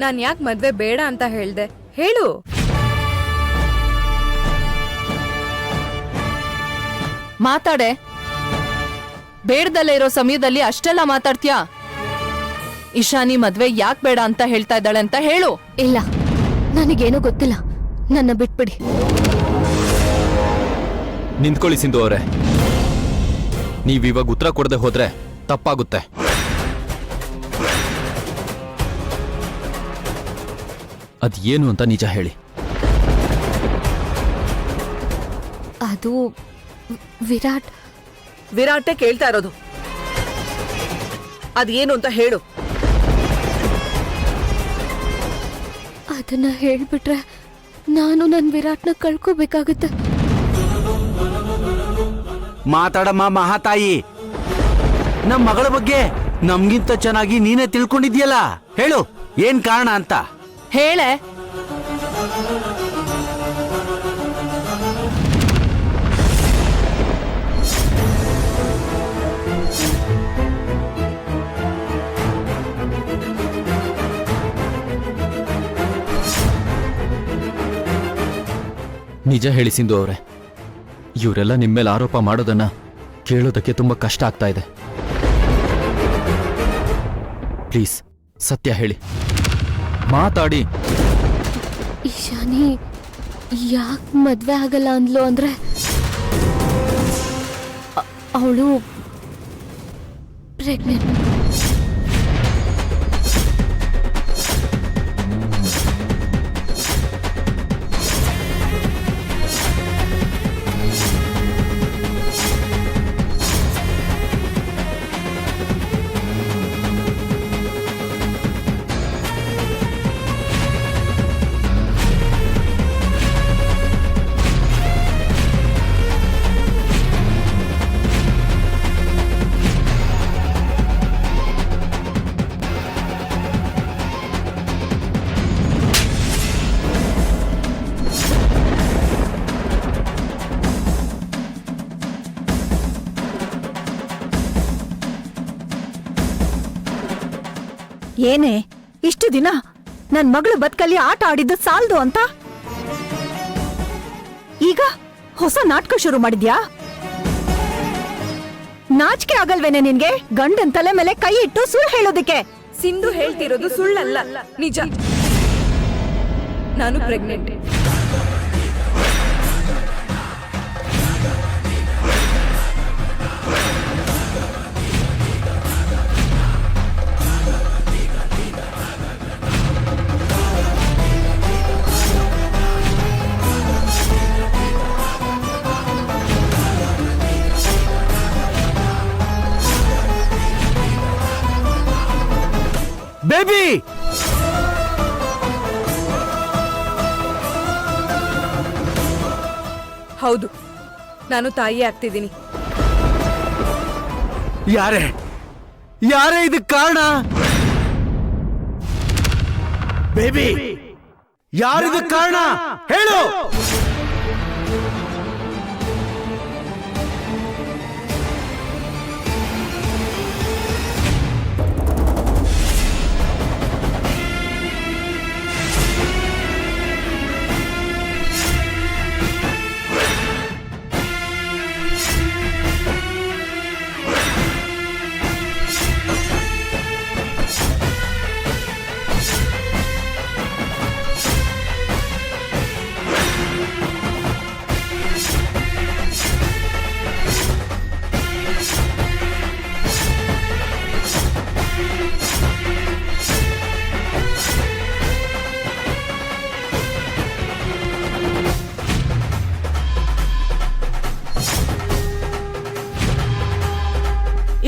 ನಾನ್ ಯಾಕೆ ಮದ್ವೆ ಬೇಡ ಅಂತ ಹೇಳ್ದೆ ಹೇಳು. ಮಾತಾಡೆ. ಬೇಡದಲ್ಲೇ ಇರೋ ಸಮಯದಲ್ಲಿ ಅಷ್ಟೆಲ್ಲ ಮಾತಾಡ್ತೀಯಾ? ಇಶಾನಿ ಮದ್ವೆ ಯಾಕೆ ಬೇಡ ಅಂತ ಹೇಳ್ತಾ ಇದ್ದಾಳೆ ಅಂತ ಹೇಳು. ಇಲ್ಲ, ನನಗೇನೂ ಗೊತ್ತಿಲ್ಲ, ನನ್ನ ಬಿಟ್ಬಿಡಿ. ನಿಂತ್ಕೊಳ್ಳಿ ಸಿಂಧು ಅವರೇ, ನೀವಿವಾಗ ಉತ್ತರ ಕೊಡದೆ ಹೋದ್ರೆ ತಪ್ಪಾಗುತ್ತೆ. ಅದೇನು ಅಂತ ನಿಜ ಹೇಳಿ. ಅದು ವಿರಾಟ್. ವಿರಾಟೇ ಕೇಳ್ತಾ ಇರೋದು. ಅದೇನು ಅಂತ ಹೇಳು. ಅದನ್ನ ಹೇಳ್ಬಿಟ್ರೆ ನಾನು ನನ್ನ ವಿರಾಟ್ನ ಕಳ್ಕೋಬೇಕಾಗುತ್ತೆ. ಮಾತಾಡಮ್ಮ ಮಹಾತಾಯಿ, ನಮ್ಮ ಮಗಳ ಬಗ್ಗೆ ನಮ್ಗಿಂತ ಚೆನ್ನಾಗಿ ನೀನೇ ತಿಳ್ಕೊಂಡಿದ್ಯಲ್ಲ. ಹೇಳು, ಏನ್ ಕಾರಣ ಅಂತ ಹೇಳೆ. ನಿಜ ಹೇಳಿ ಸಿಂಧು ಅವರೇ, ಇವರೆಲ್ಲ ನಿಮ್ಮೇಲೆ ಆರೋಪ ಮಾಡೋದನ್ನ ಕೇಳೋದಕ್ಕೆ ತುಂಬಾ ಕಷ್ಟ ಆಗ್ತಾ ಇದೆ. ಪ್ಲೀಸ್ ಸತ್ಯ ಹೇಳಿ, ಮಾತಾಡಿ. ಇಶಾನಿ ಯಾಕೆ ಮದ್ವೆ ಆಗಲ್ಲ ಅಂದ್ಲು ಅಂದ್ರೆ ಅವಳು ಪ್ರೆಗ್ನೆಂಟ್. ಏನೇ ಇಷ್ಟು ದಿನ ನನ್ ಮಗಳು ಬದುಕಲ್ಲಿ ಆಟ ಆಡಿದ್ದು ಸಾಲ್ದು ಅಂತ ಈಗ ಹೊಸ ನಾಟಕ ಶುರು ಮಾಡಿದ್ಯಾ? ನಾಚಿಕೆ ಆಗಲ್ವೇನೆ ನಿನ್ಗೆ? ಗಂಡನ್ ತಲೆ ಮೇಲೆ ಕೈ ಇಟ್ಟು ಸುಳ್ಳು ಹೇಳೋದಕ್ಕೆ. ಸಿಂಧು ಹೇಳ್ತಿರೋದು ಸುಳ್ಳಲ್ಲ, ನಿಜ. ನಾನು ಪ್ರೆಗ್ನೆಂಟ್. ಬೇಬಿ, ಹೌದು, ನಾನು ತಾಯಿ ಆಗ್ತಿದ್ದೀನಿ. ಯಾರೇ ಯಾರೇ ಇದಕ್ಕೆ ಕಾರಣ? ಬೇಬಿ, ಯಾರಿದಕ್ಕೆ ಕಾರಣ ಹೇಳು.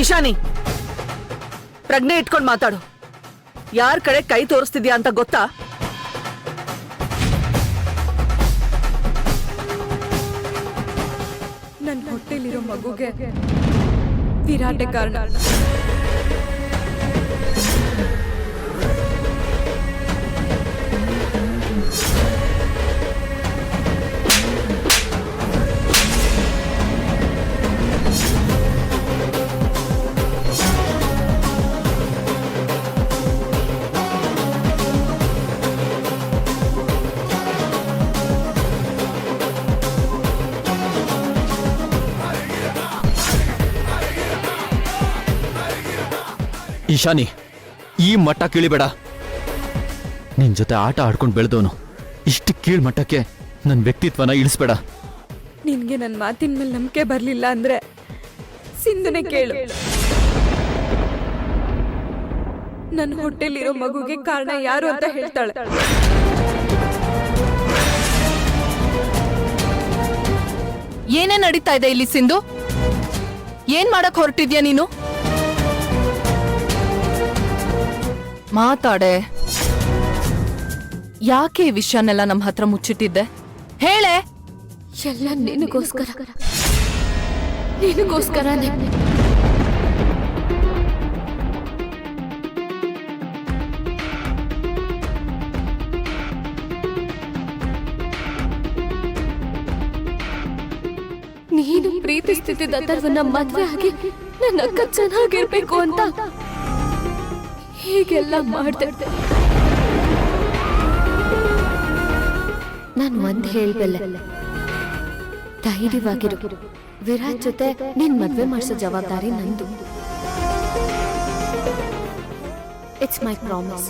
ಇಶಾನಿ, ಪ್ರಜ್ಞೆ ಇಟ್ಕೊಂಡು ಮಾತಾಡು. ಯಾರ ಕಡೆ ಕೈ ತೋರಿಸ್ತಿದ್ಯಾ ಅಂತ ಗೊತ್ತಾ? ನನ್ನ ಹೊಟ್ಟೆಲಿರೋ ಮಗುಗೆ ವಿರಾಟೆ ಕಾರಣ. ಈಶಾನಿ, ಈ ಮಟ್ಟ ಕೀಳಿಬೇಡ. ನಿನ್ ಜೊತೆ ಆಟ ಆಡ್ಕೊಂಡು ಬೆಳೆದವನು ಇಷ್ಟು ಕೀಳ್ ಮಟ್ಟಕ್ಕೆ ನನ್ನ ವ್ಯಕ್ತಿತ್ವನ ಇಳಿಸ್ಬೇಡ. ನಿನ್ಗೆ ನನ್ನ ಮಾತಿನ ಮೇಲೆ ನಂಬಿಕೆ ಬರ್ಲಿಲ್ಲ ಅಂದ್ರೆ ಸಿಂಧುನೇ ಕೇಳು. ನನ್ನ ಹೊಟ್ಟೆಲಿರೋ ಮಗುಗೆ ಕಾರಣ ಯಾರು ಅಂತ ಹೇಳ್ತಾಳೆ. ಏನೇ ನಡೀತಾ ಇದೆ ಇಲ್ಲಿ ಸಿಂಧು? ಏನ್ ಮಾಡಕ್ ಹೊರಟಿದ್ಯಾ ನೀನು? ಮಾತಾಡೆ. ಯಾಕೆ ಈ ವಿಷಯನೆಲ್ಲ ನಮ್ಮ ಹತ್ರ ಮುಚ್ಚಿಟ್ಟಿದ್ದೆ? ಹೇಳೆ. ಎಲ್ಲ ನಿನಗೋಸ್ಕರನೇ. ನೀನು ಪ್ರೀತಿಸ್ತಿದ್ದ ಅಥರ್ವನ ಮದ್ವೆ ಆಗಿ ನನ್ನ ಅಕ್ಕ ಚೆನ್ನಾಗಿರ್ಬೇಕು ಅಂತ ಹೀಗೆಲ್ಲ ಮಾಡ್ದೆ. ನಾನು ಒಂದ್ ಹೇಳ್ಬಲ್ಲೆ, ಧೈರ್ಯವಾಗಿರು. ವಿರಾಟ್ ಜೊತೆ ನಿನ್ ಮದ್ವೆ ಮಾಡಿಸೋ ಜವಾಬ್ದಾರಿ ನಂದು. It's my promise.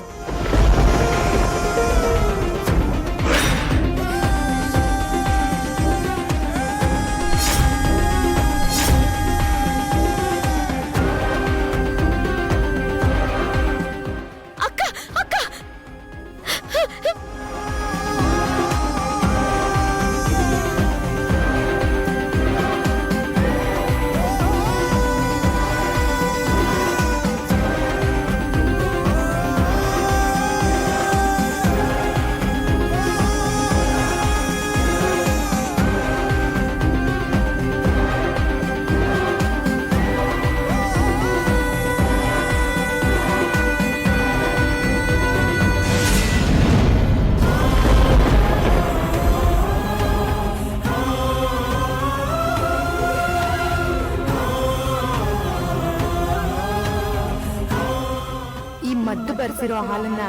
ಮದ್ದು ಬರ್ಸಿರೋ ಹಾಲನ್ನ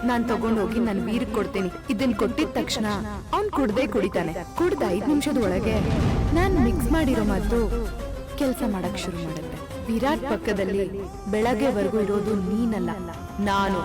ನಾನ್ ತಗೊಂಡೋಗಿ ನನ್ ವೀರ್ ಕೊಡ್ತೀನಿ. ಇದನ್ ಕೊಟ್ಟಿದ ತಕ್ಷಣ ಅವ್ನ್ ಕುಡಿತಾನೆ. ಕುಡ್ದ 5 ನಿಮಿಷದ ಒಳಗೆ ನಾನ್ ಮಿಕ್ಸ್ ಮಾಡಿರೋ ಮದ್ದು ಕೆಲ್ಸ ಮಾಡಕ್ ಶುರು ಮಾಡುತ್ತೆ. ವಿರಾಟ್ ಪಕ್ಕದಲ್ಲಿ ಬೆಳಗ್ಗೆವರೆಗೂ ಇರೋದು ನೀನಲ್ಲ, ನಾನು.